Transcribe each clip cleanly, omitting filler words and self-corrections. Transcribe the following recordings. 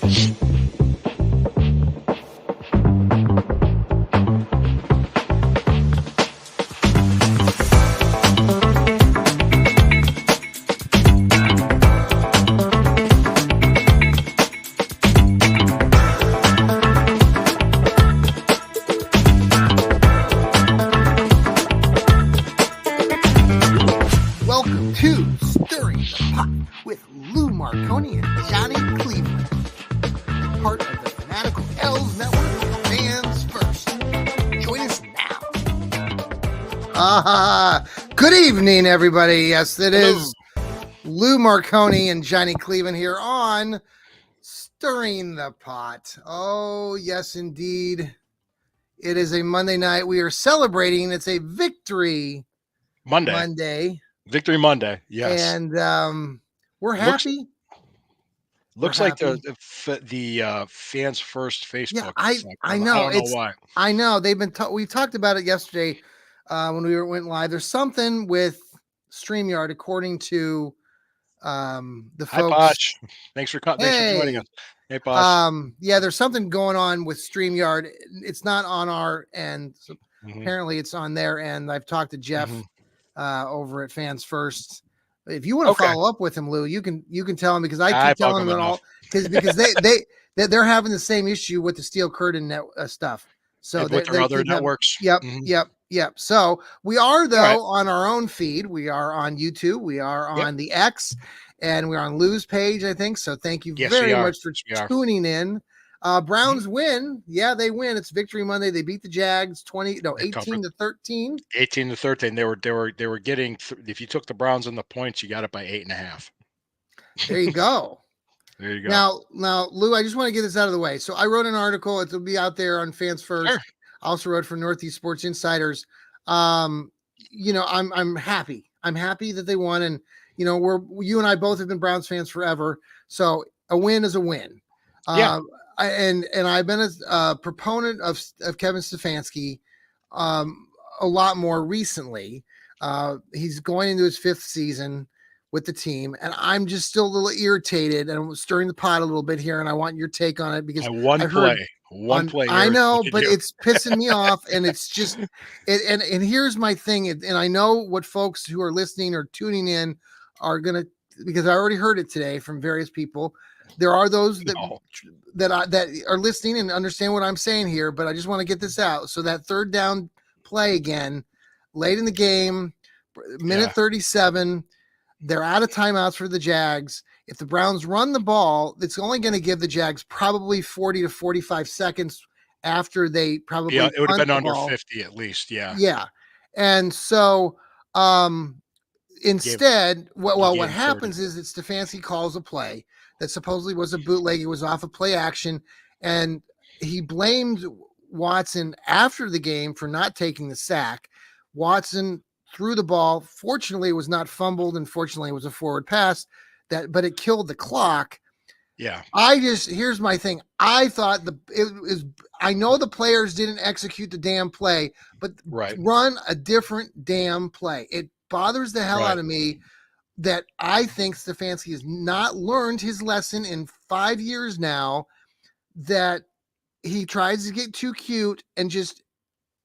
Welcome to Stirring the Pot with Lou Marconi and Johnny Cleveland, part of the Fanatical L's Network, Fans First. Join us now. Good evening, everybody. Yes, it is Lou Marconi and Johnny Cleveland here on Stirring the Pot. Oh, yes, indeed. It is a Monday night. We are celebrating. It's a victory Monday. Victory Monday, yes. And we're happy. Looks like the Fans First Facebook. Yeah, I know. I don't know why. I know they've been. We talked about it yesterday when we went live. There's something with StreamYard, according to the folks. Hi, Bosh. Thanks for joining us. Hey, Bosh. Yeah, there's something going on with StreamYard. It's not on our end. So apparently, it's on their end. I've talked to Jeff. Over at Fans First. If you want to follow up with him, Lou, you can tell him, because I keep telling them all because they're having the same issue with the Steel Curtain stuff. So with their other networks. Yep. So we are on our own feed. We are on YouTube. We are on the X, and we're on Lou's page, I think. So thank you very much for tuning in. Browns win. Yeah, they win. It's Victory Monday. They beat the Jags 18-13. 18-13. They were getting, if you took the Browns and the points, you got it by 8.5. There you go. There you go. Now, Lou, I just want to get this out of the way. So I wrote an article. It'll be out there on Fans First. Sure. I also wrote for Northeast Sports Insiders. I'm happy. I'm happy that they won, and you and I both have been Browns fans forever. So a win is a win. And I've been a proponent of Kevin Stefanski a lot more recently. He's going into his 5th season with the team, and I'm just still a little irritated, and I'm stirring the pot a little bit here, and I want your take on it, because one play. I know, but it's pissing me off, and it's just and here's my thing, and I know what folks who are listening or tuning in are gonna, because I already heard it today from various people. There are those that are listening and understand what I'm saying here, but I just want to get this out. So that third down play again, late in the game, minute 37, they're out of timeouts for the Jags. If the Browns run the ball, it's only going to give the Jags probably 40 to 45 seconds after they probably it would have been under 50 at least. Yeah. And so instead, what happens is that Stefanski calls a play that supposedly was a bootleg. It was off of play action, and he blamed Watson after the game for not taking the sack. Watson threw the ball. Fortunately, it was not fumbled, and fortunately, it was a forward pass, but it killed the clock. Yeah. Here's my thing. I thought I know the players didn't execute the damn play, but run a different damn play. It bothers the hell out of me that I think Stefanski has not learned his lesson in 5 years now, that he tries to get too cute and just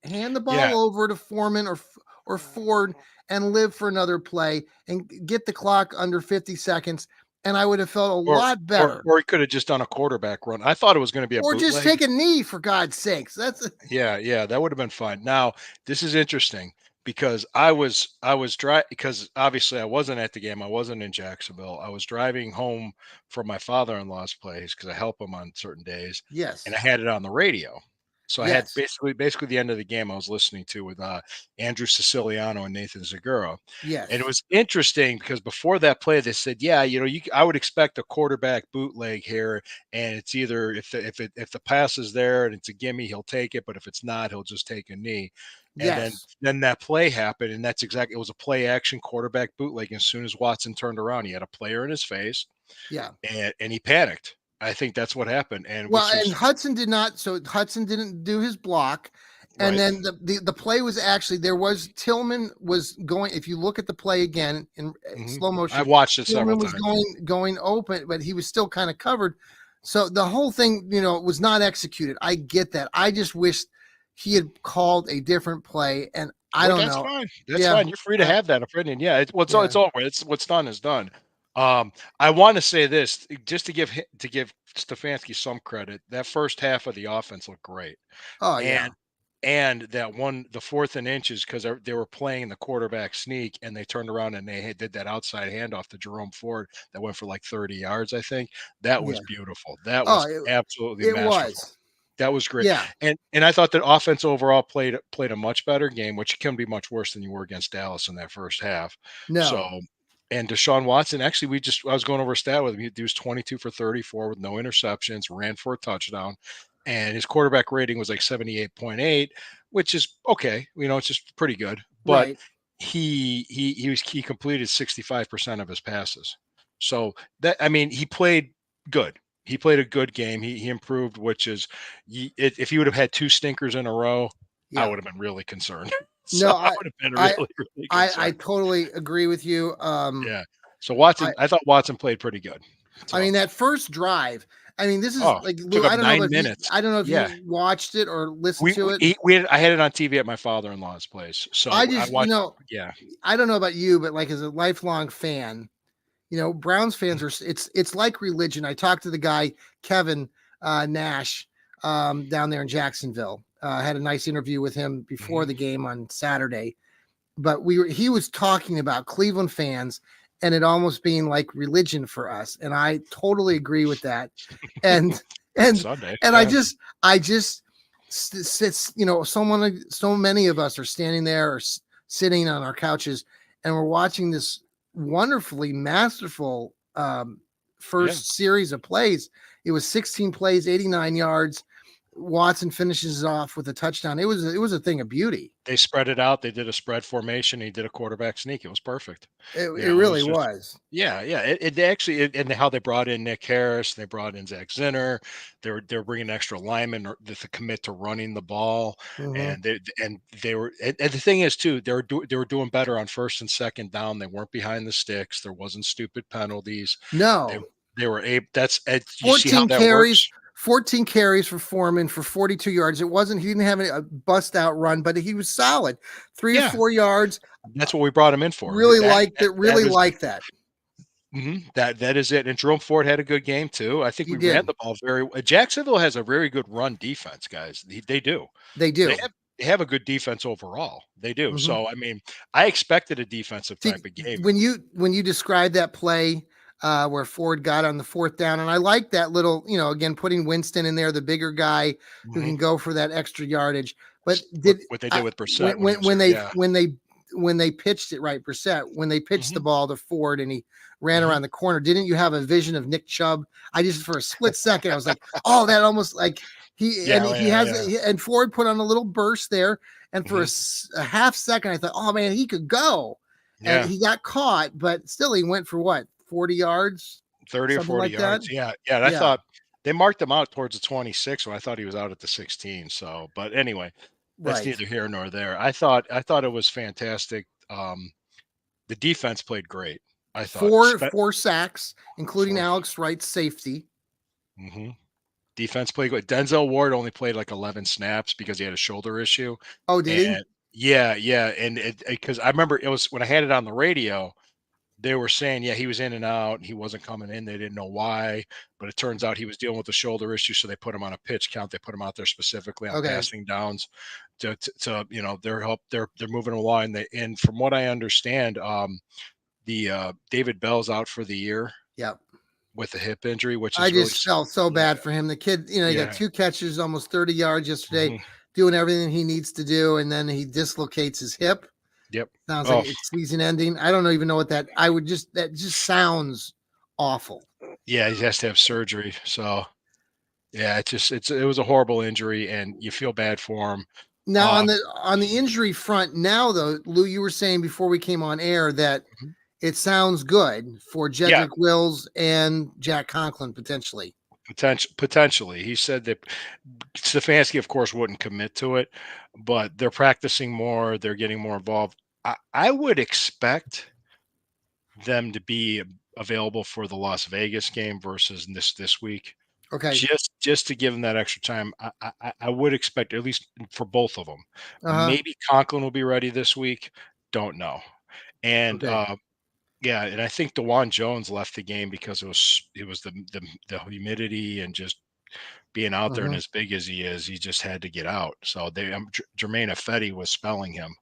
hand the ball over to Foreman or Ford and live for another play and get the clock under 50 seconds. And I would have felt a lot better. Or he could have just done a quarterback run. I thought it was going to be a bootleg. Just take a knee, for God's sakes. Yeah, that would have been fun. Now, this is interesting, because I was driving, because obviously I wasn't at the game. I wasn't in Jacksonville. I was driving home from my father-in-law's place, because I help him on certain days. Yes. And I had it on the radio. So I had basically the end of the game I was listening to with Andrew Siciliano and Nathan Zagura. Yes. And it was interesting, because before that play, they said, I would expect a quarterback bootleg here, and it's either if the pass is there and it's a gimme, he'll take it, but if it's not, he'll just take a knee. And then that play happened, and it was a play action quarterback bootleg. As soon as Watson turned around, he had a player in his face. Yeah. And he panicked. I think that's what happened. And Hudson did not. So Hudson didn't do his block. And then the play was actually, Tillman was going, if you look at the play again in slow motion, I watched it Tillman several times. was going open, but he was still kind of covered. So the whole thing, was not executed. I get that. I just wish he had called a different play, and I Well, don't that's know. fine. That's Yeah, fine. You're free to I, have that opinion. Yeah, it's yeah. over. It's what's done is done. I want to say this just to give Stefanski some credit. That first half of the offense looked great, Oh yeah, and that one, the fourth and inches, because they were playing the quarterback sneak, and they turned around and did that outside handoff to Jerome Ford that went for like 30 yards. I think that was yeah. beautiful. That Oh, was absolutely it masterful. was. That was great. Yeah. And I thought that offense overall played a much better game, which can be much worse than you were against Dallas in that first half. No. So, and Deshaun Watson, actually, I was going over a stat with him. He was 22 for 34 with no interceptions, ran for a touchdown, and his quarterback rating was like 78.8, which is okay. It's just pretty good. But Right. he completed 65% of his passes. So that, I mean, he played good. He played a good game. He improved, which is, if he would have had two stinkers in a row, I Yeah. would have been really concerned. So No, I would have been I, really, really I concerned. totally agree with you. Yeah. So I, I thought Watson played pretty good. I So, mean that first drive. I mean, this is oh, like took Lou. up I don't know 9 minutes. I don't know if Yeah. you watched it or listened to it. I had it on TV at my father-in-law's place. I So I just, watched, yeah. I don't know about you, but like as a lifelong fan, Browns fans are. It's like religion. I talked to the guy Kevin Nash down there in Jacksonville. I had a nice interview with him before Mhm. the game on Saturday, but he was talking about Cleveland fans and it almost being like religion for us, and I totally agree with that. And and Sunday. and Yeah. I just sits, so many of us are standing there or sitting on our couches, and we're watching this wonderfully masterful Yeah. first series of plays. It was 16 plays, 89 yards. Watson finishes off with a touchdown. It was a thing of beauty. They spread it out. They did a spread formation. He did a quarterback sneak. It was perfect. It It was really just, was. yeah, yeah. It actually, and how they brought in Nick Harris, they brought in Zach Zinner. They're bringing extra linemen to commit to running the ball, Mhm. and they were. And the thing is, too, they were doing better on first and second down. They weren't behind the sticks. There wasn't stupid penalties. They No. they were able. You see how 14 that carries, works. 14 carries for Foreman for 42 yards. It wasn't he didn't have a bust out run, but he was solid. 3 or Yeah, 4 yards. that's what we brought him in for. Really That liked that, it. that Really is liked that. that is it. And Jerome Ford had a good game too. I think He we ran did. the ball very. Jacksonville has a very good run defense, guys. They do. They They do. have a good defense overall. They do. Mhm. So I mean, I expected a defensive See, type of game. when you describe that play where Ford got on the fourth down, and I like that little, again putting Winston in there, the bigger guy who Mhm. can go for that extra yardage. But What they did with Brissett when when he when was when here? they Yeah. pitched it right, Brissett, when they pitched the Hmm. ball to Ford and he ran Hmm. around the corner, didn't you have a vision of Nick Chubb? I just for a split second I was like, oh, that almost like Yeah. Yeah. Yeah. and Ford put on a little burst there, and for Hmm. a half second I thought, oh man, he could go, and Yeah. he got caught, but still he went for what, 40 yards, 30 or something 40 like that. yards. Yeah. Yeah. And I Yeah, thought they marked him out towards the 26 when I thought he was out at the 16. So, but anyway, that's right. neither here nor there. I thought it was fantastic. The defense played great. I thought. Four sacks, including For Alex Wright's safety. hmm Defense played good. Denzel Ward only played like 11 snaps because he had a shoulder issue. Oh, did he? And yeah, yeah. And because I remember it was when I had it on the radio, they were saying, yeah, he was in and out. He wasn't coming in. They didn't know why. But it turns out he was dealing with a shoulder issue. So they put him on a pitch count. They put him out there specifically on Okay. passing downs they're moving along. And from what I understand, the David Bell's out for the year Yep. with a hip injury, which I is really, just felt so yeah, bad for him. The kid, he got yeah. 2 catches, almost 30 yards yesterday, Mhm. doing everything he needs to do, and then he dislocates his hip. Yep. Sounds like Oh, it's season ending. I don't even know what that just sounds awful. yeah, he has to have surgery. So, yeah, it was a horrible injury, and you feel bad for him. Now Um, on the injury front, now though, Lou, you were saying before we came on air that mhm. it sounds good for Yeah, Jedrick Wills and Jack Conklin potentially. potentially. He said that Stefanski, of course, wouldn't commit to it, but they're practicing more. They're getting more involved. I would expect them to be available for the Las Vegas game versus this week. Okay. just to give him that extra time. I would expect at least for both of them. Uh-huh. Maybe Conklin will be ready this week. Don't know. And Okay. yeah, and I think DeJuan Jones left the game because it was the humidity and just being out there and Mhm. as big as he just had to get out. So Jermaine Ifedi was spelling him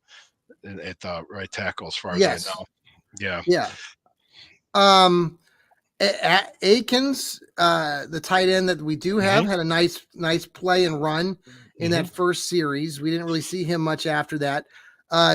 at the right tackle, as far as I Yes. know. Yeah. Yeah. Um, Akins, the tight end that we do have, Hmm. had a nice play and run in Hmm. that first series. We didn't really see him much after that.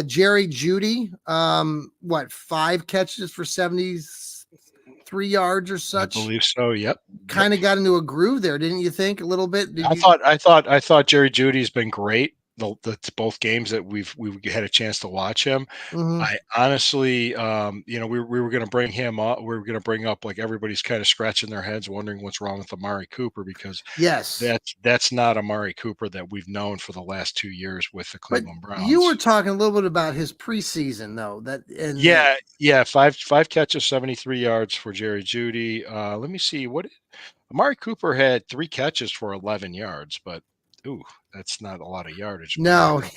Jerry Judy, what, 5 catches for 73 yards or I such? believe so. Yep. Yep. Kind of got into a groove there, didn't you think? A little bit. Did I you? thought I thought I thought Jerry Judy's been great. The both games that we've had a chance to watch him. Mhm. I honestly, we were going to bring him up. We were going to bring up, like, everybody's kind of scratching their heads, wondering what's wrong with Amari Cooper, because Yes. that's not Amari Cooper that we've known for the last 2 years with the But Cleveland you were Browns. talking a little bit about his preseason though, that in the Yeah, yeah, five catches, 73 yards for Jerry Judy. Let me see what Amari Cooper had 3 catches for 11 yards, but ooh, that's not a lot of yardage. But yeah,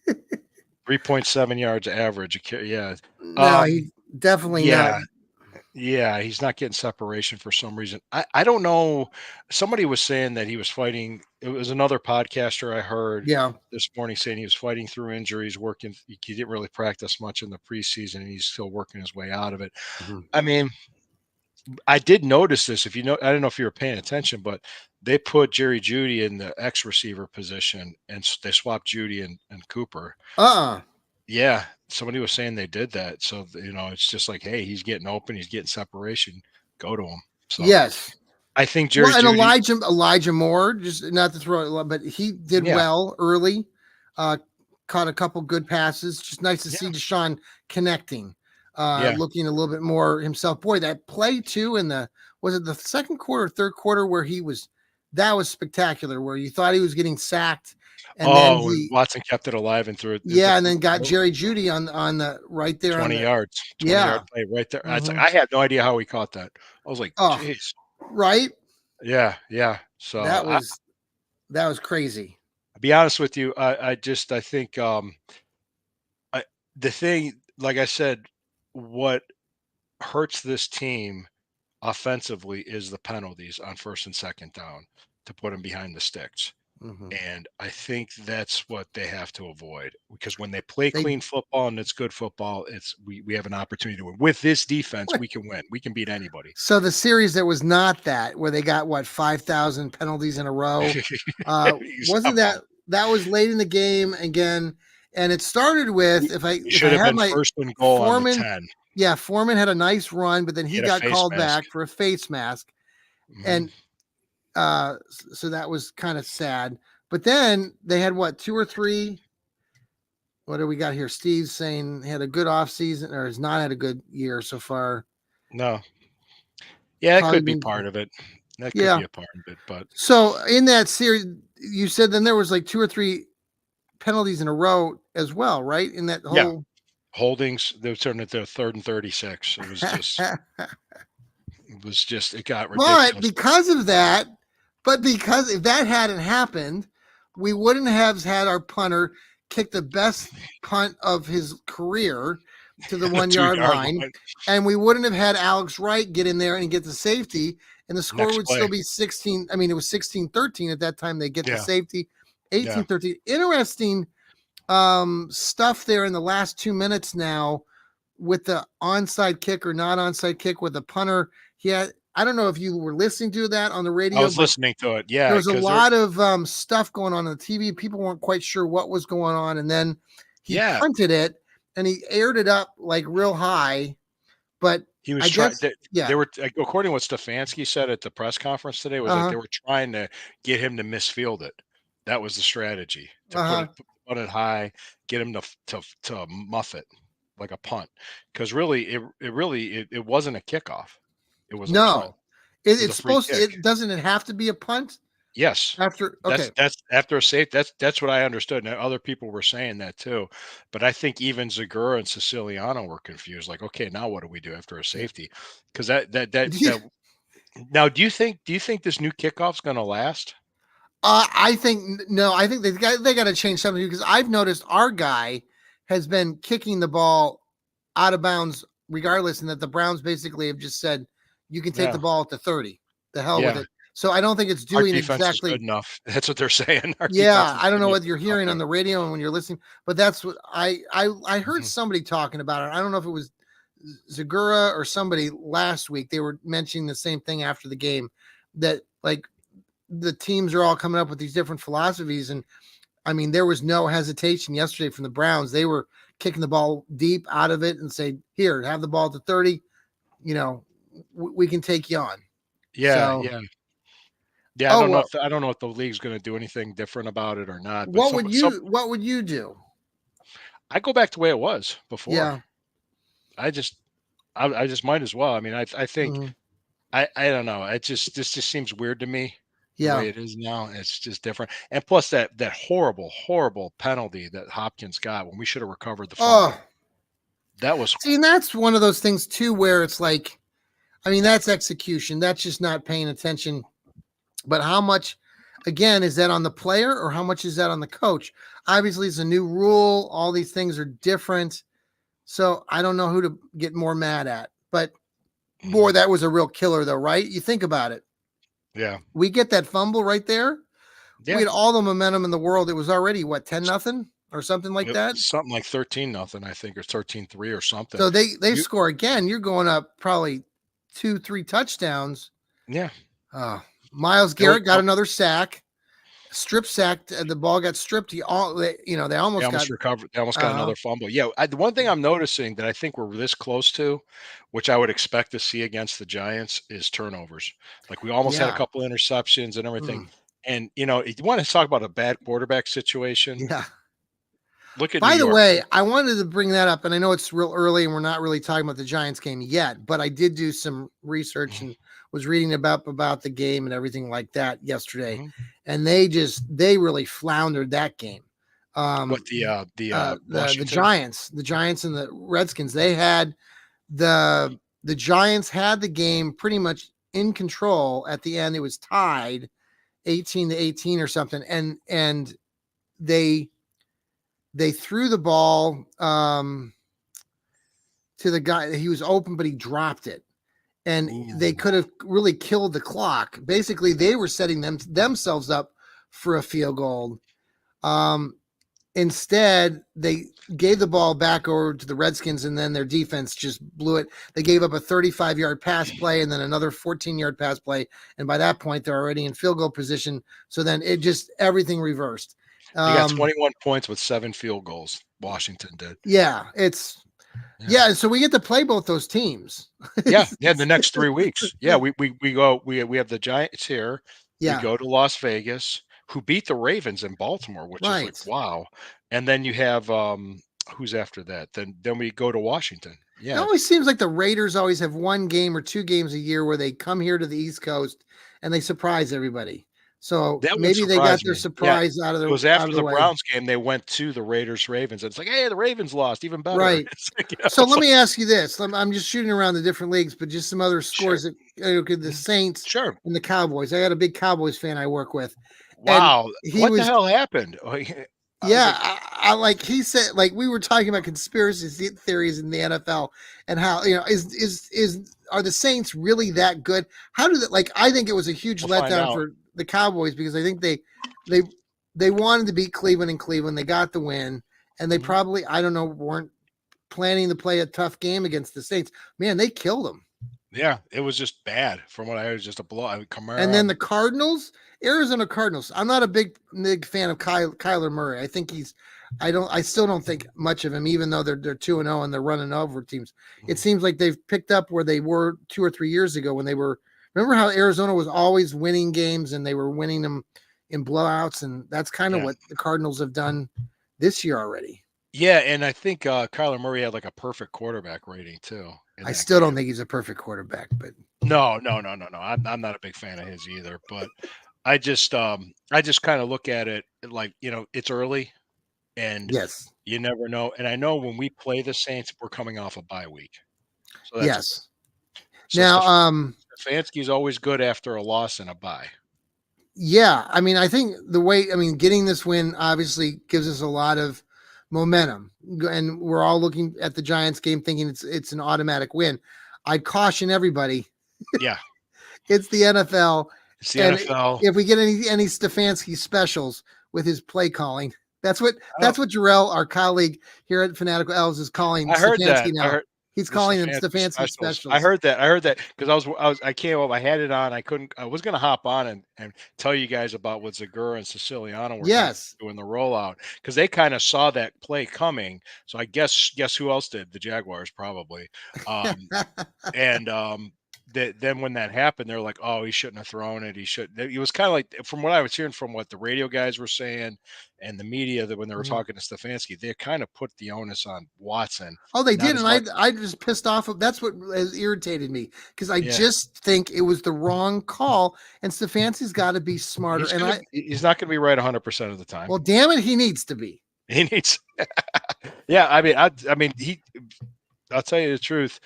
no. 3.7 yards average. Yeah. No, Um, he's definitely not. yeah, yeah, he's not getting separation for some reason. I don't know. Somebody was saying that he was fighting. It was another podcaster I heard Yeah. this morning saying he was fighting through injuries, working. He didn't really practice much in the preseason, and he's still working his way out of it. Mhm. I mean, I did notice this. If you know, I don't know if you were paying attention, but they put Jerry Judy in the X receiver position, and they swapped Judy and Cooper. Uh-uh. Yeah, somebody was saying they did that. So, it's just like, hey, he's getting open, he's getting separation, go to him. So Yes. I think Jerry Well, and Judy, Elijah Moore, just not to throw it, but he did yeah, well early. Uh, Caught a couple good passes. Just nice to yeah, see Deshaun connecting, yeah. looking a little bit more himself. Boy, that play too in the was it the second quarter, third quarter where that was spectacular. Where you thought he was getting sacked, and then Oh, and Watson kept it alive and threw it yeah, and then got Jerry Judy on the right there on 20 the yards, 20-yard yeah. play right there. Hmm. I had no idea how he caught that. I was like, Oh, geez. right. Yeah, yeah. So That was that was crazy. I'll be honest with you. I think, I, the thing, like I said, what hurts this team offensively is the penalties on first and second down to put them behind the sticks. Hmm. And I think that's what they have to avoid, because when they play They clean football and it's good football, we have an opportunity to win. With this defense, we can win. We can beat anybody. So the series that was not that, where they got what 5,000 penalties in a row, wasn't Something. that was late in the game again, and it started with We, we if I should have have been my first and goal on the Foreman, 10. yeah, Foreman had a nice run, but then He he had a got face called mask. back for a face mask, Hmm. and so that was kind of sad. But then they had what 2 or 3. What do we got here? Steve's saying he had a good off season or has not had a good year so far. No. Yeah, that Probably could be been part of it. That could yeah. be a part of it. But So in that series, you said then there was like 2 or 3 penalties in a row as well, right? In that yeah, whole holdings, they were turning it to 3rd and 36. It got but ridiculous. because of that, but because if that hadn't happened, we wouldn't have had our punter kick the best punt of his career to the The one two yard yard line. line. And we wouldn't have had Alex Wright get in there and get the safety. And the score Next would play. still be 16. I mean, it was 16-13 at that time. They get the Yeah, safety, yeah. 18-13. Interesting stuff there in the last 2 minutes now with the onside kick or not onside kick with the punter. He had, I don't know if you were listening to that on the I radio, was but listening to it. there Yeah, was a because they're lot of stuff going on the TV. People weren't quite sure what was going on. And then he yeah, punted it and he aired it up like real high. But he was I trying. guess, They yeah. were, like, according to what Stefanski said at the press conference today, was that Uh they were trying to get him to misfield it. That was the strategy, huh. to Uh huh. put it high, get him to muff it like a punt. Because really, it wasn't a kickoff. It was a punt. No, It was a it's free supposed to, kick. it doesn't it have to be a punt Yes. after? Okay. That's after a safe. That's what I understood, and other people were saying that too. But I think even Zagura and Siciliano were confused. Like, okay, now what do we do after a Yeah. safety? Because that Now, do you think this new kickoff's going to last? I think no. I think they got to change something because I've noticed our guy has been kicking the ball out of bounds regardless, and that the Browns basically have just said you can take the Yeah, ball at the 30. The hell with yeah. it. So I don't think it's Our doing defense is good exactly. enough. That's what they're saying. Our defense Yeah, is I don't good know enough what to you're stop hearing on that. the radio and when you're listening, but that's what I heard Mhm. somebody talking about it. I don't know if it was Zagura or somebody last week. They were mentioning the same thing after the game that like the teams are all coming up with these different philosophies. And I mean, there was no hesitation yesterday from the Browns. They were kicking the ball deep out of it and say, "Here, have the ball at the 30. You know, we can take you on." Yeah, So, yeah. Yeah, I oh don't know well, if I don't know if the league's gonna do anything different about it or not, but what some would some you do? I go back to the way it was before. Yeah. I just I just might as well. I mean, I think Mhm. I don't know. This just seems weird to me the Yeah. way it is now. It's just different. And plus that horrible penalty that Hopkins got when we should have recovered the Oh, fumble. That was see, and that's one of those things too, where it's like, I mean, that's execution. That's just not paying attention. But how much, again, is that on the player or how much is that on the coach? Obviously, it's a new rule. All these things are different. So I don't know who to get more mad at. But boy, mhm. that was a real killer, though, right? You think about it. Yeah. We get that fumble right there. We Yeah. had all the momentum in the world. It was already what, 10-0 or something like Yep, that. something like 13-0, I think, or 13-3 or something. So they You score again. You're going up probably 2-3 touchdowns. Yeah. Miles That was Garrett got another sack, strip sacked. The ball got stripped. They They almost got. almost recovered. They almost got Uh another fumble. Yeah, the one thing I'm noticing that I think we're this close to, which I would expect to see against the Giants, is turnovers. Like, we almost had a Yeah. couple interceptions and everything. Mm, And, if you wanna talk about a bad quarterback situation, yeah. look at New By the York. way, I wanted to bring that up, and I know it's real early, and we're not really talking about the Giants game yet. But I did do some research Mhm, and was reading about the game and everything like that yesterday, mhm. and they really floundered that game. What Um, the Washington? Giants and the Redskins, they had the Giants had the game pretty much in control at the end. It was tied 18-18 or something, and they they threw the ball to the guy. He was open, but he dropped it, and they Ooh. could have really killed the clock. Basically, they were setting themselves up for a field goal. Um, Instead, they gave the ball back over to the Redskins, and then their defense just blew it. They gave up a 35-yard pass play and then another 14-yard pass play. And by that point, they're already in field goal position. So then it just everything reversed. They got Um, 21 points with 7 field goals. Washington did. yeah, Yeah. so we get to play both those teams. Yeah, yeah, the next 3 weeks. Yeah, we have the Giants here. We Yeah, go to Las Vegas, who beat the Ravens in Baltimore, which is like, right. wow. And then you have, who's after that? Then we go to Washington. It Yeah, always seems like the Raiders always have one game or two games a year where they come here to the East Coast and they surprise everybody. So that would maybe they got surprise their me. Yeah, surprise it was out after of the the way. Browns game, they went to the Raiders-Ravens, and it's like, "Hey, the Ravens lost, even better." Right. It's like, So it's let like me ask you this. I'm just shooting around the different leagues, but just some other sure. scores that the Mhm. Saints Sure. and the Cowboys. I got a big Cowboys fan I work with, and Wow, he what the was hell happened? I was yeah. like, I like he said like we were talking about conspiracy theories in the NFL and how is are the Saints really that good? How did it like? I think it was a huge "We'll find letdown out." for the Cowboys because I think they they wanted to beat Cleveland in Cleveland. They got the win, and they Mhm. probably I don't know weren't planning to play a tough game against the Saints. Man, they killed them. Yeah, it was just bad from what I heard, just a blowout. And then Kamara. the Cardinals, Arizona Cardinals. I'm not a big fan of Kyler Murray. I think I still don't think much of him, even though they're 2-0 and they're running over teams. It Mhm. seems like they've picked up where they were 2 or 3 years ago when they were. Remember how Arizona was always winning games and they were winning them in blowouts, and that's kind of Yeah. what the Cardinals have done this year already. Yeah, and I think, Kyler Murray had, like, a perfect quarterback rating too in I that still don't game. think he's a perfect quarterback, but No, no, no, no, no, I'm not a big fan of his either, but I just kinda look at it like, it's early, and yes, you never know, and I know when we play the Saints, we're coming off a bye week. So that's yes. so Now, stuff Stefanski's always good after a loss and a bye. Yeah, I mean, I think getting this win obviously gives us a lot of momentum, and we're all looking at the Giants game thinking it's an automatic win. I caution everybody, Yeah, it's the NFL, it's the and NFL. if we get any Stefanski specials with his play calling, Oh, that's what Jarrell, our colleague here at Fanatical Elves, is calling I heard that. Stefanski I now. heard He's the calling them Stefanski Stefanski specials. I specials. heard that. I heard that because I came up. I had it on. I couldn't. I was going to hop on and tell you guys about what Zagura and Siciliano were kind of Yes. doing the rollout because they kind of saw that play coming. So I guess who else did? The Jaguars probably. Um, and then when that happened, they're like, "Oh, he shouldn't have thrown it. He should." It was kind of like, from what I was hearing from what the radio guys were saying and the media, that when they were Mhm. talking to Stefanski, they kind of put the onus on Watson, Oh, they not did, as and much. I just pissed off. That's what has irritated me because I Yeah, just think it was the wrong call, and Stefanski's got to be smarter. And he's not gonna be right 100% of the time. well, damn it, he needs to be. He needs. Yeah, I mean, I'll tell you the truth.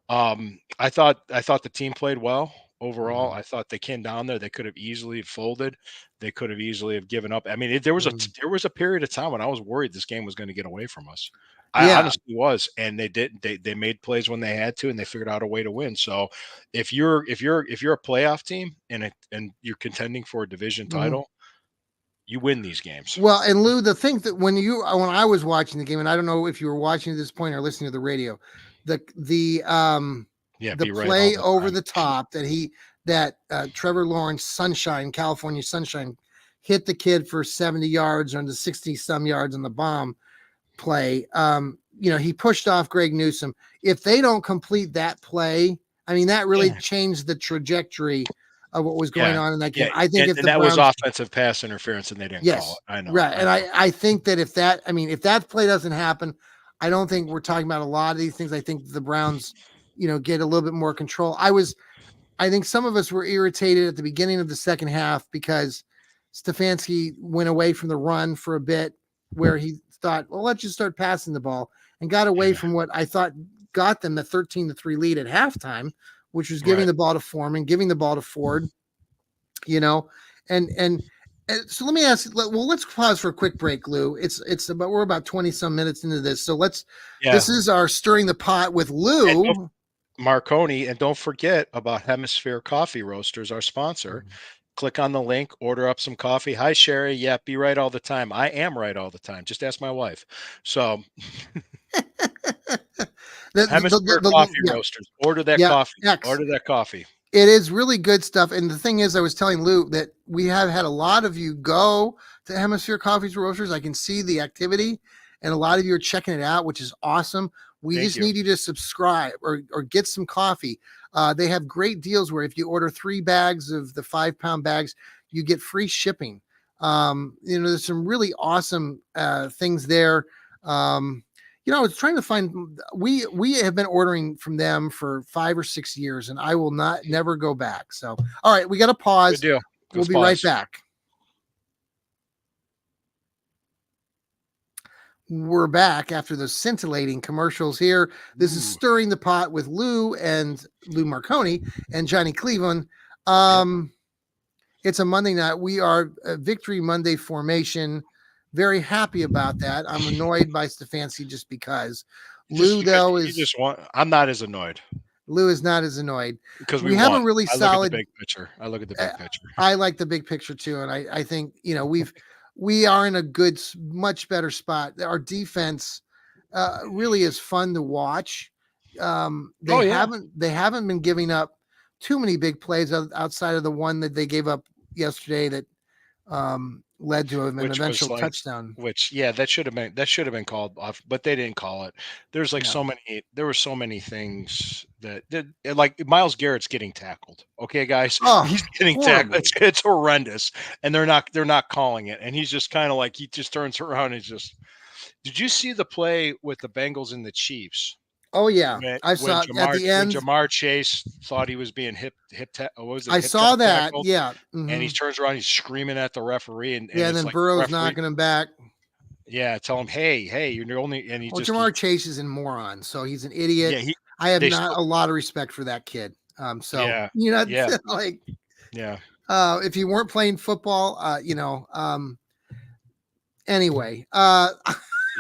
I thought the team played well overall. Mhm. I thought they came down there. They could have easily folded. They could have easily have given up. I mean, there was Mhm. a period of time when I was worried this game was going to get away from us. I Yeah. honestly was, and they didn't. They made plays when they had to, and they figured out a way to win. So, if you're a playoff team and you're contending for a division Mhm. title, you win these games. Well, and Lou, the thing that when I was watching the game, and I don't know if you were watching at this point or listening to the radio, Yeah, the be right all play the over time. the top that Trevor Lawrence Sunshine, California Sunshine, hit the kid for 70 yards on the 60 some yards on the bomb play. He pushed off Greg Newsome. If they don't complete that play, I mean, that really Yeah, changed the trajectory of what was going yeah, on in that game. yeah, I think and if and the that was Browns, offensive pass interference, and they didn't call yes, it. I know, right. I And know. I think that if that play doesn't happen, I don't think we're talking about a lot of these things. I think the Browns, get a little bit more control. I think some of us were irritated at the beginning of the second half because Stefanski went away from the run for a bit where he thought, well, let's just start passing the ball, and got away Yeah, from what I thought got them the 13-3 lead at halftime, which was giving right. the ball to Foreman, giving the ball to Ford, you know, and so let me ask. Well, let's pause for a quick break, Lou. We're about 20 some minutes into this, so Yeah, this is our stirring the pot with and don't Lou. Marconi, and don't forget about Hemisphere Coffee Roasters, our sponsor. Click on the link, order up some coffee. Hi, Sherry. Yeah, be right all the time. I am right all the time. Just ask my wife. So, Hemisphere Coffee Yeah, Roasters. Order that yeah, coffee. X. Order that coffee. It is really good stuff. And the thing is, I was telling Lou that we have had a lot of you go to Hemisphere Coffees Roasters. I can see the activity, and a lot of you are checking it out, which is awesome. We Thank just you. need you to subscribe or get some coffee. They have great deals where if you order 3 bags of the 5-pound bags, you get free shipping. There's some really awesome things there. I was trying to find. We have been ordering from them for 5 or 6 years, and I will never go back. So, all right, we got to Good pause. deal. We'll Let's be right pause. back. We're back after the scintillating commercials here. This is Ooh, Stirring the Pot with Lou and Lou Marconi and Johnny Cleveland. yep. It's a Monday night. We are a Victory Monday formation. Very happy about that. I'm annoyed by Stefanski just because. Just Lou, because though, you just want, I'm not as annoyed Lou is not as annoyed. because we We have a won. really I look at the solid. big picture. I look at the Uh, big picture. I like the big picture too, and I think we are in a much better spot. Our defense really is fun to watch. Oh yeah, They haven't been giving up too many big plays outside of the one that they gave up yesterday that led to an which was eventual like, touchdown. yeah, that should have been called off, but they didn't call it. There's like Yeah. there were so many things that like Miles Garrett's getting tackled. Okay, guys, Oh, he's getting tackled. horrible. It's horrendous, and they're not calling it, and he's just kind of like he just turns around and just. Did you see the play with the Bengals and the Chiefs? Oh yeah, When I when saw at Jamar the when end. Jamar Chase thought he was being what was it, I hip drop saw that. tackled, Yeah. and he hmm turns around, he's screaming at the referee, and Yeah, and it's then like the Burrow's referee, knocking him back. yeah, tell him, hey, you're the only, and he Well, just Jamar Chase is a moron, so he's an idiot. yeah, he I have they not still a lot of respect for that kid. So Yeah. you know, Yeah. like Yeah. if you weren't playing football, anyway, I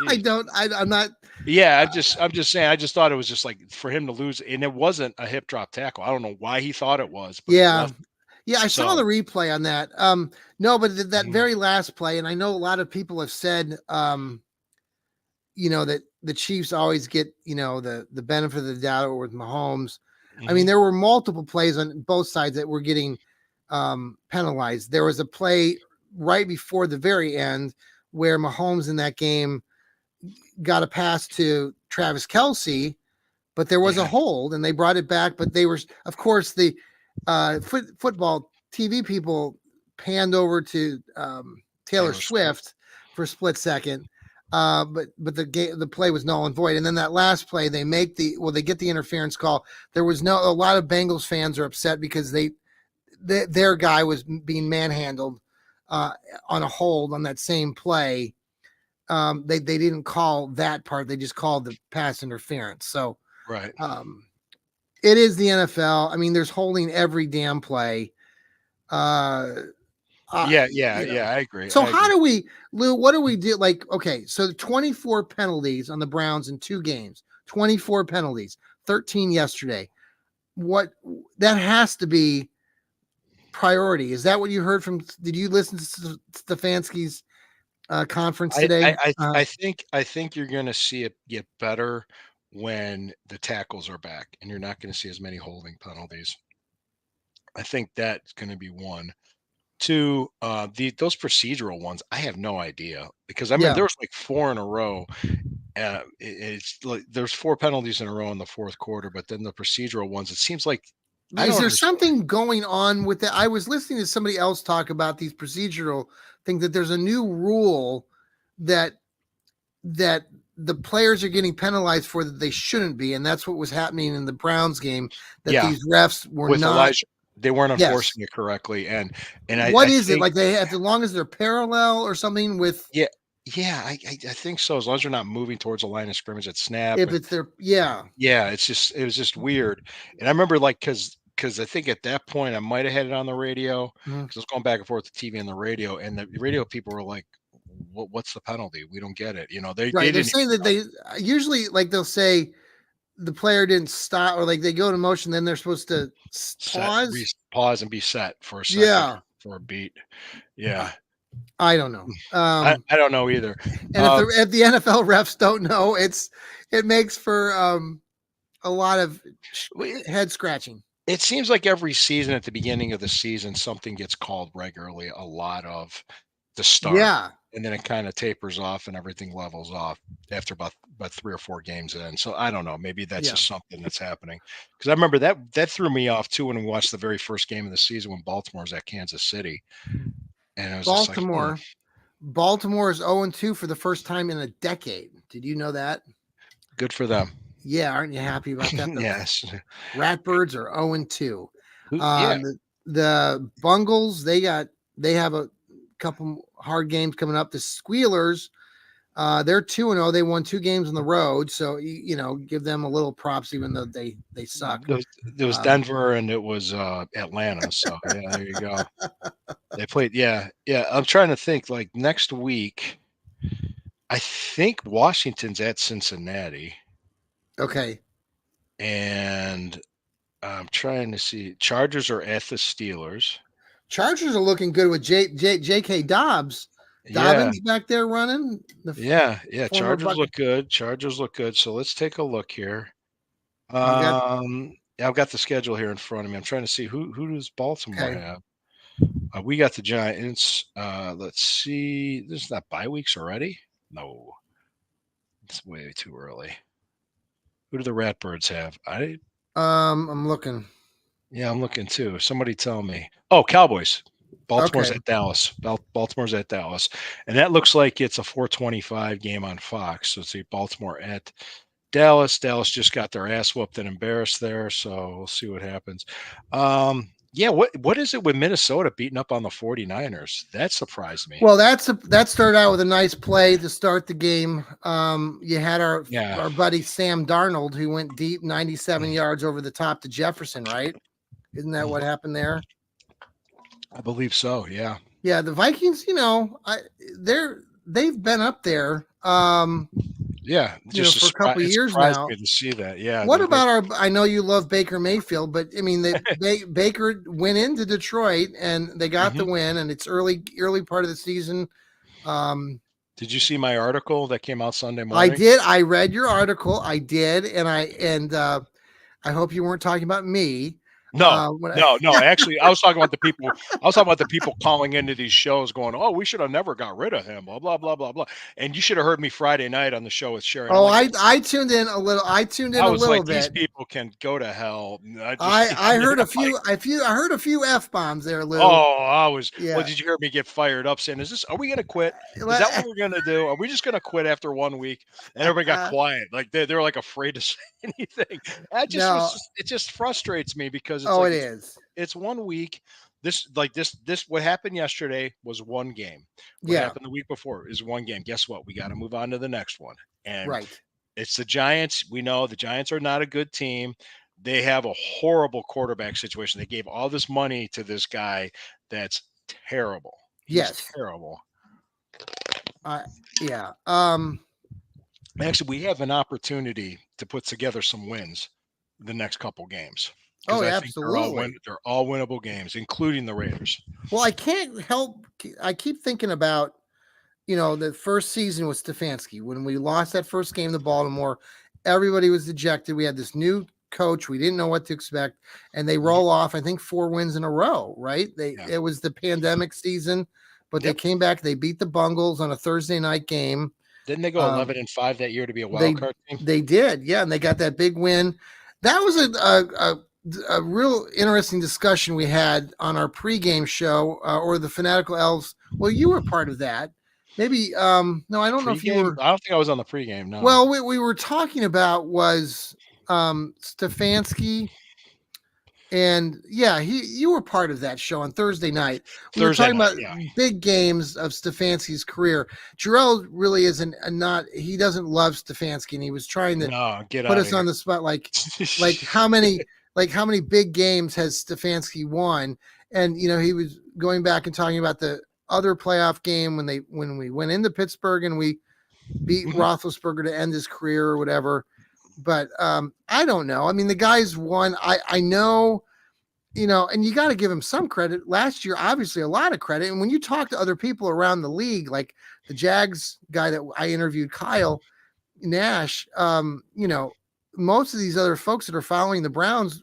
Jeez. don't, I'm not, Yeah, I'm just saying, I just thought it was just like for him to lose, and it wasn't a hip drop tackle. I don't know why he thought it was, but it yeah. wasn't. Yeah, I saw So the replay on that. No, but that mhm, very last play, and I know a lot of people have said, that the Chiefs always get, the benefit of the doubt with Mahomes. I mean, mhm, there were multiple plays on both sides that were getting penalized. There was a play right before the very end where Mahomes in that game got a pass to Travis Kelsey, but there was a yeah, hold and they brought it back. But they were, of course, the football TV people panned over to Taylor Taylor Swift. Swift for a split second. But the play was null and void. And then that last play, they get the interference call. There was a lot of Bengals fans are upset because their guy was being manhandled uh, on a hold on that same play. They didn't call that part. They just called the pass interference. So Right. um, it is the NFL. I mean, there's holding every damn play. Uh, Yeah, you know. I agree. So I how agree. do we, Lou? What do we do? Like, okay, so 24 penalties on the Browns in 2 games. 24 penalties. 13 yesterday. What that has to be priority. Is that what you heard from? Did you listen to Stefanski's conference I I today? I I think you're gonna see it get better when the tackles are back, and you're not gonna see as many holding penalties. I think that's gonna be one. 2, those procedural ones, I have no idea because I remember Yeah. there was like 4 in a row. It's like there's 4 penalties in a row in the 4th quarter, but then the procedural ones, it seems like I Is don't there understand. something going on with that? I was listening to somebody else talk about these procedural things that there's a new rule that that the players are getting penalized for that they shouldn't be, and that's what was happening in the Browns game. That Yeah, these refs were with not. Elijah, they weren't Yes. enforcing it correctly, and I What I is it think like? They as long as they're parallel or something with yeah, yeah, I think so, as long as you're not moving towards the line of scrimmage at snap, if and it's their yeah. yeah, it was just weird, and I remember, like, because I think at that point, I might have had it on the radio Mhm. because I was going back and forth with the TV and the radio, and the radio people were like, what's the penalty? We don't get it." They Right. They're didn't saying that they usually like they'll say the player didn't stop or like they go to motion, then they're supposed to set re pause. pause and be set for a second Yeah. for a beat. I, Yeah. I don't know. I don't know either. And Uh, if the NFL refs don't know, it makes for a lot of we head scratching. It seems like every season at the beginning of the season, something gets called regularly, a lot of the start, Yeah, and then it kinda tapers off and everything levels off after about 3 or 4 games in. So I don't know, maybe that's yeah. just something that's happening. Because I remember that threw me off too when we watched the very first game of the season when Baltimore was at Kansas City, and I was just like, "Hmm, Baltimore. Baltimore is 0-2 for the first time in a decade. Did you know that? good for them." Yeah, aren't you happy about that? The Yes. Ratbirds are 0-2. Who yeah. The Bungles, they have a couple hard games coming up. The Squealers, they're 2-0. They won 2 games on the road, so give them a little props, even though they suck. There was Um, Denver and it was, Atlanta, so, yeah, there you go. They played yeah, I'm trying to think, like, next week, I think Washington's at Cincinnati, okay, and I'm trying to see Chargers are at the Steelers. Chargers are looking good with J.K. Yeah, Dobbins back there running the yeah, former Chargers Bucket. look good, Chargers look good, so let's take a look here. You got Yeah, I've got the schedule here in front of me. I'm trying to see who does Baltimore okay. have? We got the Giants. Let's see. This is not bye weeks already. No, it's way too early. Who do the Ratbirds have? I'm looking. Yeah, I'm looking too. Somebody tell me. Oh, Cowboys. Baltimore's Okay. at Dallas. Baltimore's at Dallas, and that looks like it's a 4:25 game on Fox. So see Baltimore at Dallas. Dallas just got their ass whooped and embarrassed there, so we'll see what happens. Yeah, what is it with Minnesota beating up on the 49ers? That surprised me. Well, that started out with a nice play to start the game. You had Yeah. our buddy Sam Darnold who went deep, 97 yards over the top to Jefferson, right? Isn't that what happened there? I believe so. Yeah. Yeah, the Vikings, they've been up there, Yeah. for a couple of It years surprised now. me to see that. Yeah. What about I know you love Baker Mayfield, but I mean, Baker went into Detroit and they got the Mhm. win, and it's early part of the season. Um, Did you see my article that came out Sunday I morning? did. I read your article. I did, and I hope you weren't talking about me. No, When I, no. Actually, I was talking about the people. I was talking about the people calling into these shows, going, "Oh, we should have never got rid of him." Blah blah blah blah blah. And you should have heard me Friday night on the show with Sherry. I'm oh, like, I tuned in a little. I tuned in I a was little like, these bit. people can go to hell. And I just, I heard a few. I heard a few f bombs there, Lou. oh, I was. Well, Yeah. did you hear me get fired up saying, "Is this? Are we going to quit? Is that Well, what we're going to do? Are we just going to quit after 1 week?" And everybody got quiet, like they're like afraid to say anything. I just was. no. It just frustrates me because it's Oh, like it is. it's 1 week. This what happened yesterday was one game. What Yeah. happened the week before is one game. Guess what? We got to move on to the next one. And Right. it's the Giants. We know the Giants are not a good team. They have a horrible quarterback situation. They gave all this money to this guy that's terrible. He's Yes. terrible. Yeah. Actually, we have an opportunity to put together some wins the next couple games because Oh, I yeah, think absolutely. they're all winnable games, including the Raiders. Well, I can't help. I keep thinking about the first season with Stefanski when we lost that first game to Baltimore. Everybody was dejected. We had this new coach. We didn't know what to expect, and they Mhm. roll off. I think 4 wins in a row. Right? Yeah. It was the pandemic season, but they Yep. came back. They beat the Bungles on a Thursday night game. Didn't they go Um, 11-5 that year to be a wild they card team? they did, yeah, and they got that big win. That was a real interesting discussion we had on our pregame show, or the Fanatical Elves. Well, you were part of that. Maybe no, I don't know if you Pregame? were. I don't think I was on the pregame. No. Well, we were talking about was Stefanski, and yeah, you were part of that show on Thursday night. We were Thursday talking night. about Yeah. big games of Stefanski's career. Jarrell really isn't not he doesn't love Stefanski, and he was trying to No, get put out us of here. on the spot like how many big games has Stefanski won? And he was going back and talking about the other playoff game when we went into Pittsburgh and we beat Mhm. Roethlisberger to end his career or whatever. But I don't know. I mean, the guy's won. I know, and you got to give him some credit. Last year, obviously, a lot of credit. And when you talk to other people around the league, like the Jags guy that I interviewed, Kyle Nash, most of these other folks that are following the Browns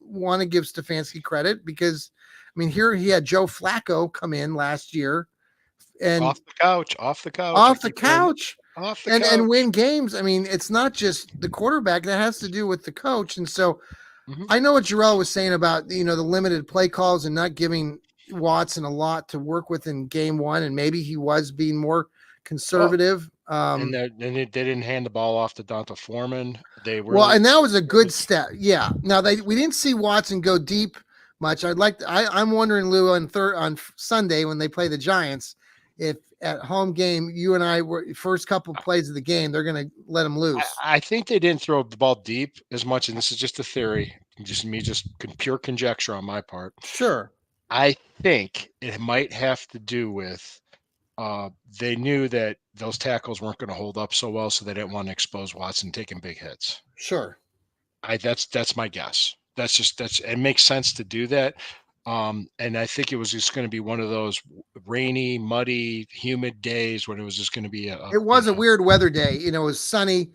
want to give Stefanski credit because, I mean, here he had Joe Flacco come in last year and Off the couch. Off the couch. I off the keep hearing it. couch Off the and couch. win games. I mean, it's not just the quarterback, that has to do with the coach. And so Mhm. I know what Jarrell was saying about, the limited play calls and not giving Watson a lot to work with in game one. And maybe he was being more Well, conservative. and they didn't hand the ball off to Donta Foreman. They Well, really. and that was a good step. Yeah. Now we didn't see Watson go deep much. I'm wondering, Lou, on Sunday when they play the Giants, if at home game you and I were first couple plays of the game, they're going to let him loose. I think they didn't throw the ball deep as much, and this is just a theory, just pure conjecture on my part. Sure. I think it might have to do with they knew that those tackles weren't going to hold up so well, so they didn't want to expose Watson taking big hits. Sure. That's my guess. That's it makes sense to do that. And I think it was just going to be one of those rainy, muddy, humid days when it was just going to be It was a weird weather day. It was sunny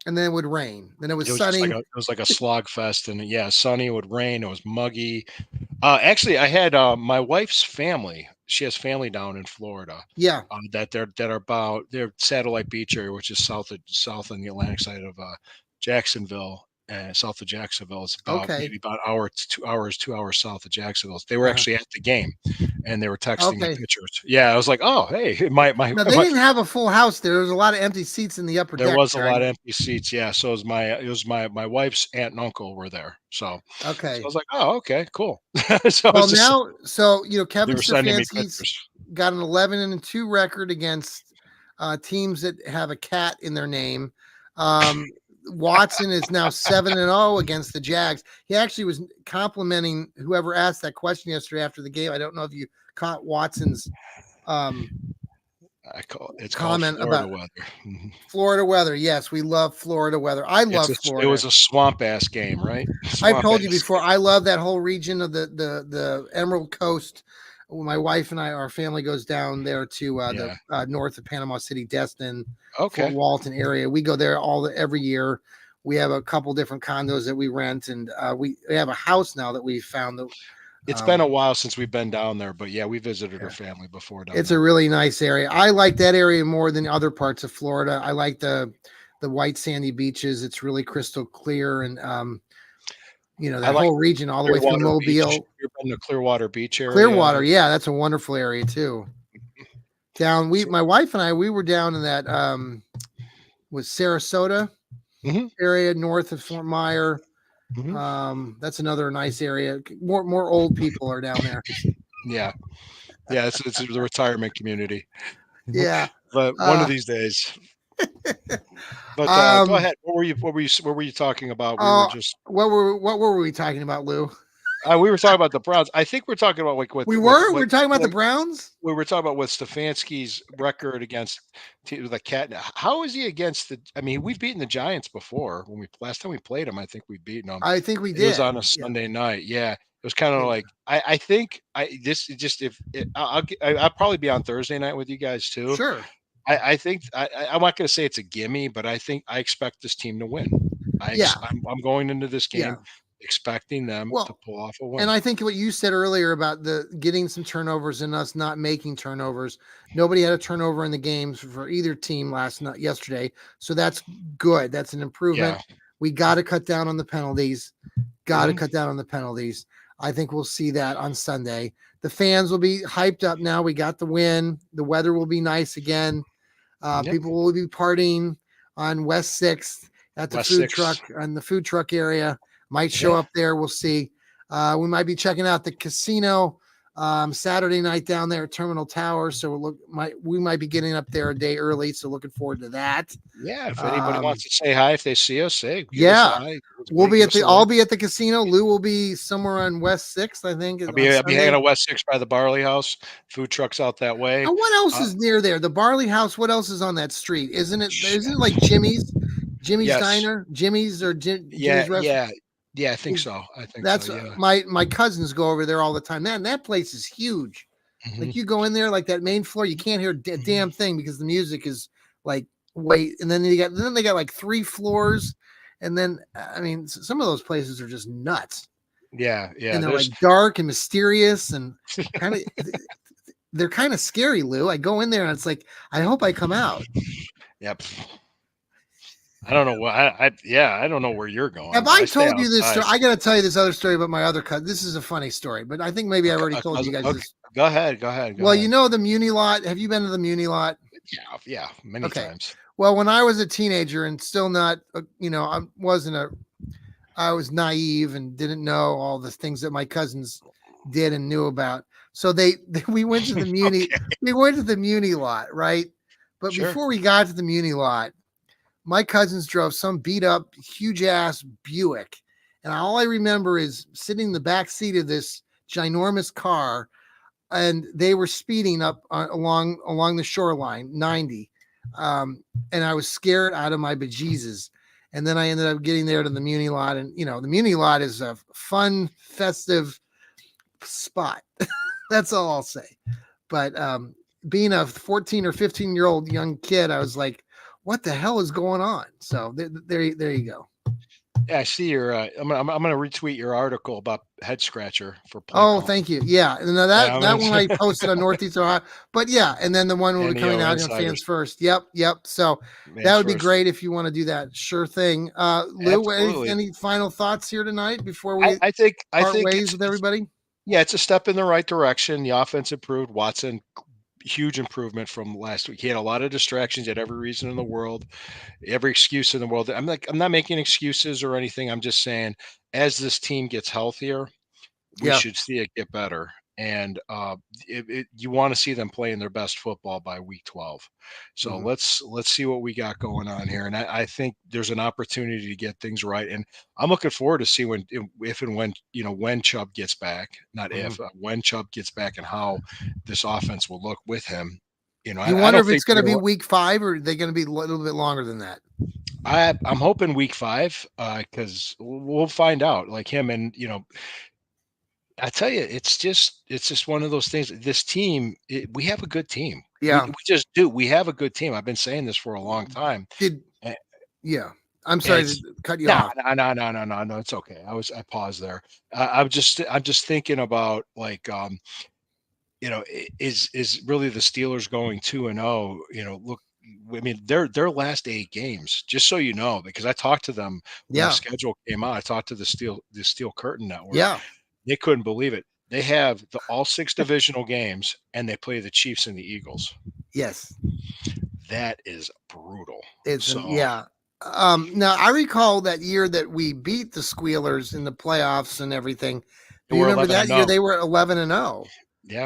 and then it would rain. Then it was it was just sunny. it was like a slog fest, and yeah, sunny, it would rain, it was muggy. Actually, I had my wife's family. She has family down in Florida. Yeah. They're Satellite Beach area, which is south on the Atlantic side of Jacksonville, and south of Jacksonville. It's about Okay. maybe about an hour to 2 hours south of Jacksonville. They were Uh-huh. actually at the game, and they were texting me Okay. pictures. Yeah, I was like, oh, hey, Now they didn't have a full house there. There was a lot of empty seats in the upper there deck was a there. lot of empty seats. Yeah, so it was my wife's aunt and uncle were there. So I Okay. was like, oh, okay, cool. So Well, it's just now, so they Kevin were sending me Stefanski's pictures. got an 11-2 record against teams that have a cat in their name. Watson is now 7-0 against the Jags. He actually was complimenting whoever asked that question yesterday after the game. I don't know if you caught Watson's um, It's called comment Florida about weather. Mhm. Florida weather. Yes, we love Florida weather. I love It Florida. was a swamp ass game, right? I've Swamp told you ass. before. I love that whole region of the Emerald Coast. My wife and I, our family goes down there to the Yeah. north of Panama City, Destin, Fort Okay. Walton area. We go there every year. We have a couple different condos that we rent, and we have a house now that we found that It's been a um, while since we've been down there, but yeah, we visited her yeah, family before down it's a there. really nice area. I like that area more than other parts of Florida. I like the white sandy beaches. It's really crystal clear, and I that like whole region all the way through Clearwater Beach. Mobile. You've been to Clearwater Beach area? Clearwater, yeah, that's a wonderful area too. Down, So, my wife and I, we were down in that was Sarasota mhm, area north of Fort Myer. mhm. That's another nice area. More old people are down there. Yeah. Yeah, it's the retirement community. Mhm. Yeah. But one of Uh, these days. But, go um. ahead. What were you talking about? We were just What were we talking about, Lou? we were talking about the Browns. I think we're talking about, like, We with were. what We're talking about the what Browns. we were talking about with Stefanski's record against the Cat. How is he against I mean, we've beaten the Giants before. When we last time we played them, I think we've beaten them. I think we It was did. on a Yeah. Sunday night. Yeah. It was kind of Yeah. like I think I this is just if it, I'll probably be on Thursday night with you guys too. Sure. I think I'm not going to say it's a gimme, but I think I expect this team to win. Yeah. I'm going into this game Yeah. expecting them to Well, pull off a and win. I think what you said earlier about the getting some turnovers and us not making turnovers. Nobody had a turnover in the games for either team yesterday. So that's good. That's an improvement. Yeah. We got to cut down on the penalties. Got to Hmm. cut down on the penalties. I think we'll see that on Sunday. The fans will be hyped up now. We got the win. The weather will be nice again. Yep. People will be partying on West 6th at the West food six. truck in the food truck area. Might show Yeah. up there. We'll see. We might be checking out the casino Saturday night down there at Terminal Tower. So we might be getting up there a day early. So looking forward to that. Yeah. If anybody Um, wants to say hi, if they see us, say give us a yeah, hi. Give us a I'll wave. be at the casino. Lou will be somewhere on West 6th, I think, on I'll be hanging Sunday. out West Six by the Barley House. Food trucks out that way. Now, what else Uh, is near there? The Barley House. What else is on that street? Isn't it like Jimmy's? Jimmy's yes. Diner, Jimmy's or Yeah. Jimmy's Restaurant. Yeah. Yeah. I think so. I think so. That's Yeah. my cousins go over there all the time. Man, that place is huge. Hmm. Like you go in there, like that main floor, you can't hear a damn thing because the music is like wait, and then they got like 3 floors, and then I mean some of those places are just nuts, Yeah. Yeah. and they're There's like dark and mysterious and kind of they're kind of scary, Lou. I go in there and it's like I hope I come out. Yep. I don't know what yeah, I don't know where you're going, Have but I I stay told you this outside. story? I got to tell you this other story about my other cousin. This is a funny story, but I think maybe I already told you guys Okay, this. go ahead, go ahead, go Well, you ahead. know the Muni lot. Have you been to the Muni lot? Yeah, yeah, many Okay. times. Well, when I was a teenager and still not, I was naive and didn't know all the things that my cousins did and knew about. So we went to the Muni, Okay, we went to the Muni lot, right? But sure. before we got to the Muni lot, my cousins drove some beat up, huge ass Buick. And all I remember is sitting in the back seat of this ginormous car, and they were speeding up along the shoreline, 90. And I was scared out of my bejesus. And then I ended up getting there to the Muni lot. And, the Muni lot is a fun, festive spot. That's all I'll say. But being a 14 or 15-year-old young kid, I was like, what the hell is going on? So there you go. Yeah, I see your. I'm gonna retweet your article about head scratcher for play Oh, calling. thank you. Yeah. And then Yeah, that one I posted on Northeast Ohio. But yeah, and then the one will be coming NEO out on insiders, Fans First. Yep. So that man's would be first. great if you want to do that. Sure thing. Lou, Absolutely. any final thoughts here tonight before we I part think ways with everybody? yeah, it's a step in the right direction. The offense improved. Watson, huge improvement from last week. He had a lot of distractions. He had every reason in the world, every excuse in the world. I'm not making excuses or anything. I'm just saying, as this team gets healthier, we Yeah. should see it get better. and you want to see them playing their best football by week 12. So Mhm. let's see what we got going on here, and I think there's an opportunity to get things right, and I'm looking forward to see when if and when when Chubb gets back, not Mhm. if when Chubb gets back, and how this offense will look with him. You I wonder don't if it's think going to be week 5 or are they going to be a little bit longer than that? I'm hoping week 5 because we'll find out. Like him, and I tell you, it's just one of those things. This team, we have a good team. We Yeah. just do. We have a good team. I've been saying this for a long time, Did and, yeah. I'm and sorry to it's cut you no, off. no, no, no, no, no, no. It's okay. I paused there. I'm just thinking about like is really the Steelers going 2-0? Look, I mean, their last 8 games, just so you know, because I talked to them when the Yeah. schedule came out. I talked to the Steel Curtain Network. Yeah. They couldn't believe it. They have all 6 divisional games, and they play the Chiefs and the Eagles. Yes. That is brutal. It's an So yeah. Now I recall that year that we beat the Squealers in the playoffs and everything. Do you we're remember 11 that and year 0. they were 11-0? Yeah,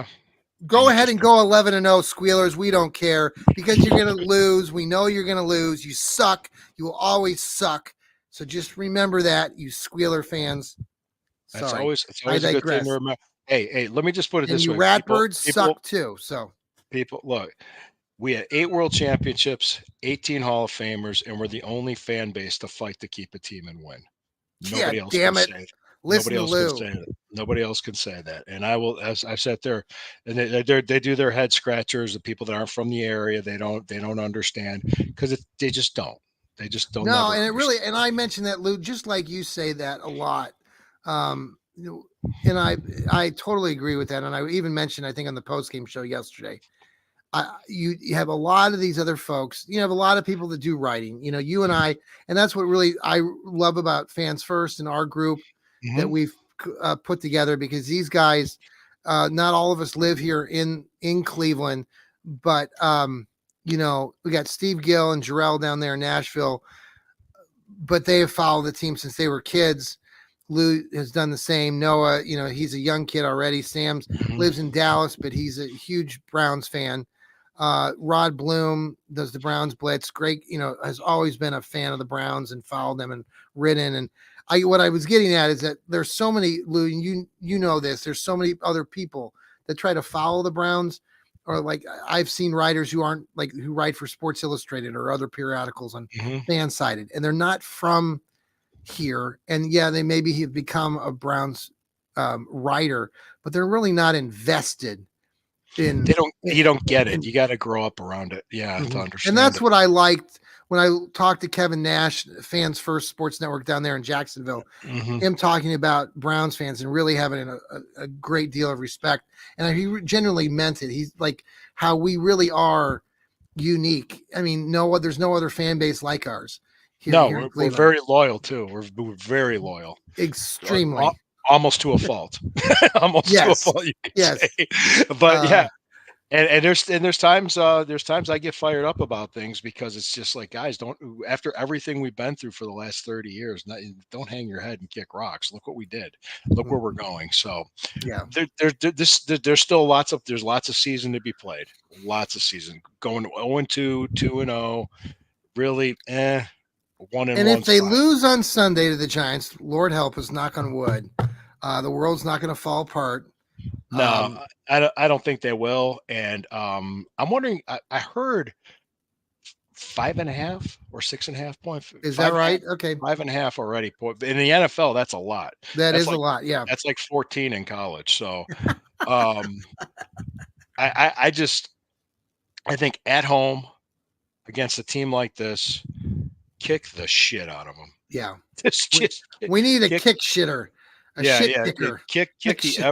and Go it ahead just and go 11-0, Squealers. We don't care because you're going to lose. We know you're going to lose. You suck. You will always suck. So just remember that, you Squealer fans. that's Sorry, always it's I always a good thing to digress. remember. Hey, let me just put it And this you way, people, Ratbirds people, suck too. So people. Look, we had 8 world championships, 18 Hall of Famers, and we're the only fan base to fight to keep a team and win. yeah, Nobody else can damn it. say that. Listen Nobody to else can Lou. say that. Nobody else can say that. And I will, as I sat there, and they do their head scratchers. The people that aren't from the area, they don't understand because they just don't. They just don't No, never and it really, understand. and I mentioned that, Lou, just like you say that a lot. You know, and I totally agree with that. And I even mentioned, I think, on the post game show yesterday, you have a lot of these other folks. You have a lot of people that do writing. You and I, and that's what really I love about Fans First and our group that Hmm. we've put together, because these guys, not all of us live here in Cleveland, but we got Steve Gill and Jarrell down there in Nashville, but they have followed the team since they were kids. Lou has done the same. Noah, he's a young kid already. Sam's Hmm. lives in Dallas, but he's a huge Browns fan. Rod Bloom does the Browns Blitz. Great, has always been a fan of the Browns and followed them and written. And what I was getting at is that there's so many, Lou, and you know this. There's so many other people that try to follow the Browns, or like I've seen writers who aren't like who write for Sports Illustrated or other periodicals on Hmm. fan sided, and they're not from here. And yeah, they maybe have become a Browns writer, but they're really not invested in. You don't get it. in You got to grow up around it. Yeah, to And understand that's it. what I liked when I talked to Kevin Nash, Fans First Sports Network down there in Jacksonville. Hmm. Him talking about Browns fans and really having a great deal of respect, and he genuinely meant it. He's like how we really are unique. I mean, there's no other fan base like ours No, here in we're Cleveland. very loyal too. We're very loyal. Extremely. Almost to a fault. Almost to a Yes. fault, you could say. Yes. But Uh, yeah, and there's times I get fired up about things because it's just like, guys, don't, after everything we've been through for the last 30 years, don't hang your head and kick rocks. Look what we did. Look where we're going. So yeah. there's still lots of season to be played. Lots of season going 0-2, 2-0. Really, 1 and And if 1's they fine. lose on Sunday to the Giants, Lord help us, knock on wood, the world's not going to fall apart. No, Um, I don't think they will. And I'm wondering. I heard 5.5 or 6.5 point, is that right? Okay. 5.5 already. In the NFL, that's a lot. That That's is a like lot. Yeah. that's like 14 in college. So um, I think at home against a team like this, kick the shit out of them. Yeah. Just We, just we need a kick. kick shitter, a Yeah, shit yeah. kicker. Kick Kick the shit.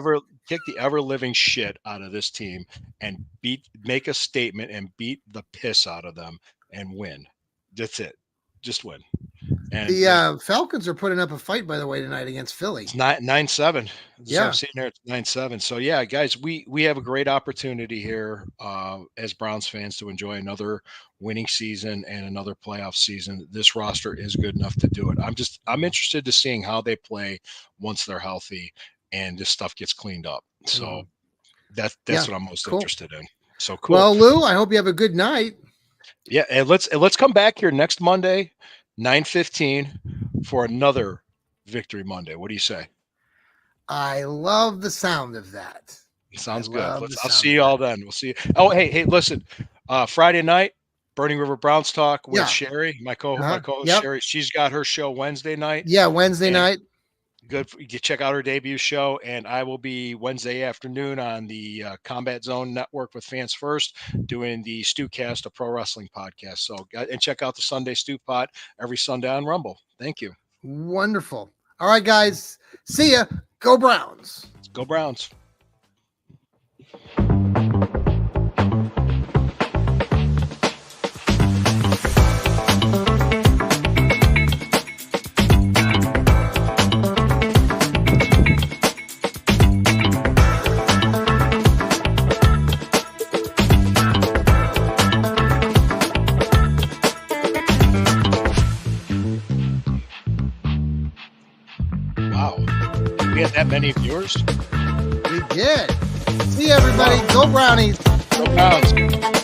ever living shit out of this team and make a statement and beat the piss out of them and win. That's it. Just win. And The Falcons are putting up a fight, by the way, tonight against it's Philly. 9-7. So I'm Yeah. seeing there it's 9-7. So yeah, guys, we have a great opportunity here as Browns fans to enjoy another winning season and another playoff season. This roster is good enough to do it. I'm interested to seeing how they play once they're healthy and this stuff gets cleaned up. So Mhm. That's Yeah, what I'm most cool. interested in. So cool. Well, Lou, I hope you have a good night. Yeah, and let's come back here next Monday, 9:15, for another Victory Monday. What do you say? I love the sound of that. I Sounds good. love the I'll sound see of you all that. then. We'll see you. Oh, hey, listen. Friday night, Burning River Browns talk with Yeah. Sherry, my co-host Yep. Sherry. She's got her show Wednesday night, Yeah. Wednesday and night. good. You check out her debut show, and I will be Wednesday afternoon on the Combat Zone Network with Fans First, doing the Stewcast, a pro wrestling podcast. So, and check out the Sunday Stew Pot every Sunday on Rumble. Thank you. Wonderful. All right, guys. See ya. Go Browns. Go Browns. Wow. We had that many viewers? We did. See you, everybody. Go Brownies. Go Browns.